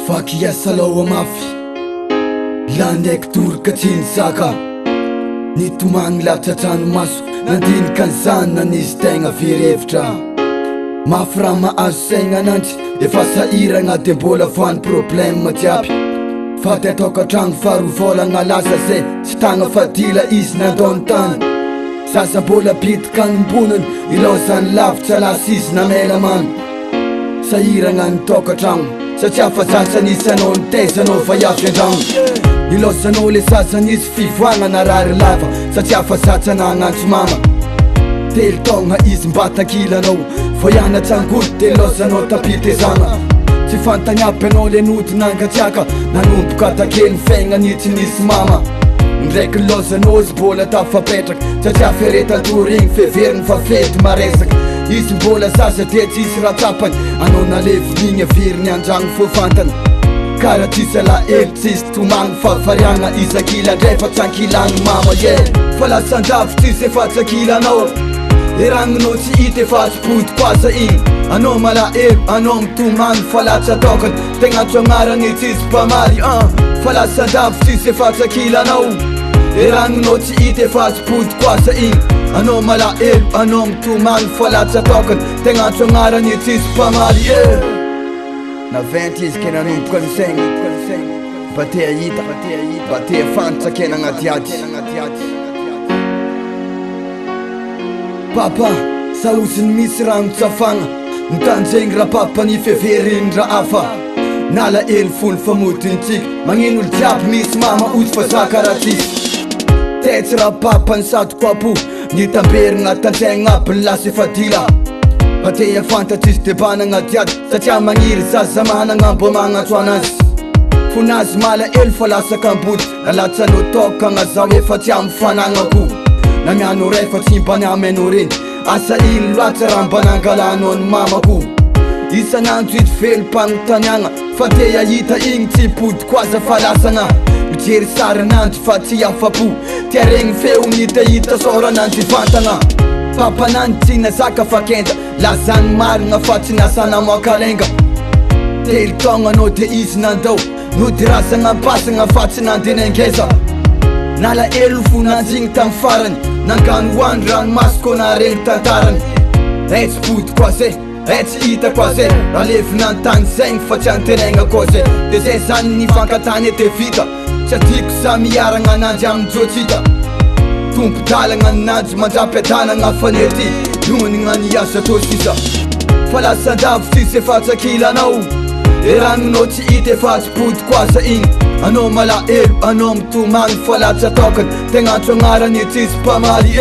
Fakia salawa mafi Landek turka tinsaka Nitumang laptatano maso Nandin kansana nistenga fireftra Maframa asenga nanti Efa saira ngate bola fan problema jiaby Fate toka trang faru vola ngalasa se Stanga fatila is na dontan Sasa bola pit kan bunen Ilosan lafta lasis na melaman Saira ngan toka trang Satria fa sasany isanao nitezanao fa iafy andragno Ilosanao le sasany izy fivoagna na rary lava Satria fa satsana agnantso mama Telo taogna izy mba takilanao Fa ianatsangoty de ilosanao tapitezagna Tsy fantagnampy anao le nody nangatsiaka Nanomboka takeny faignany tsy nisy mama Ndraiky ilosanao izy mbola tafapetraka Satria feretan-tory igny feveriny fa fety maresaka Izy mbola sasa de tsisy ratsapany Anao nalevin'igny averiny andragno fô fantany Kara tsisy alahelo tsisy tomagny fa variagna isakila ndray fa tsankilagny mama Fa lasan-davy tsisy efa tsakilanao Le ragninao tsy hita efa tsy podi-koasa igny Anao malahelo, anao mitomagny fa latsa tokany Tegnatso agnarany tsisy mpamaly Fa lasan-davy tsisy efa tsakilanao Le ragninao tsy hita efa tsy podi-koasa igny Anao malahelo, anao mitomagny fa latsa tokany Tegnatso agnarany tsisy mpamaly Na 20 izy ke nanomboka ny saigny Mba te ahita, mba te afantatra kena agnaty ady Papa, salosiny misy rano tsafagna Nitanjegny raha papa nifeveriny raha hafa Nala elo fony famodintsika Magnino olo jiaby misy mama ozy fa saka raha tsisy Tetsy raha papa nisadoko apo Nitamberina tanjaigna aby nilasa efa dila Mba te afantatry izy debana agnaty ady Satria magniry zaza managna mbo magnatso anazy Fonazy mala elo fa lasa kambody Nalatsanao toka agnazaho efa tsy amy fanagnako Na miano ray fa tsy mba niameno reny Asa ino loatsa raha mba nangalanao ny mamako Isanandro ito velo mpagnotaniagna Fa te ahita igny tsy podi-koaza fa lasagna Mijery saranandro fa tsy afapo Tia regny feo nitahita soranandro ivantagna Papanandro tsy nazaka fa kenda Lazany marigna fa tsy nasana moakalenga Telo taogna anao de izy nandao Nody rasagna mpasagna fa tsy nandenengeza Nala elo fo nanjigny tamy farany Nangano hoandro ranomasoko naregny tantarany Tsy podi-koase, tsy hita koase Raha levy nantany zegny fa tsy antenegna koase De zay zany nifankatany ete vita Tsy adiko sa miaragna ananjy amy jotsita Tompo-dalagna ananjy mandrapy adanagna fanety Nony gnany asa tô sisa Fa lasan-davy tsisy efa tsakilanao E ragninao tsy hita efa tsy podi-koasa igny Anao malahelo, anao mitomagny fa latsa tokany Tegnatso agnarany tsisy mpamaly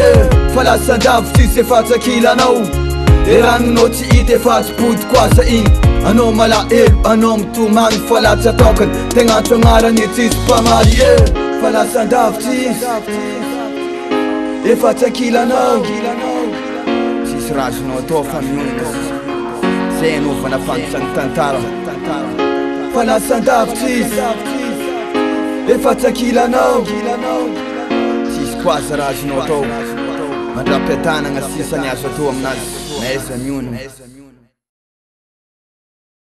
Fa lasan-davy tsisy efa tsakilanao E ragninao tsy hita efa tsy podi-koasa igny Anao malahelo, anao mitomagny fa latsa tokany Tegnatso agnarany tsisy mpamaly Fa lasan-davy tsisy efa tsakilanao Tsisy razonao atao fa mionona Zay anao fa nafantotsagny tantara Fa lasan-davy tsisy efa tsakilanao Tsisy koasa raha azonao atao Mandrapy adanagna sisa ny azo atao aminazy Maiza mionona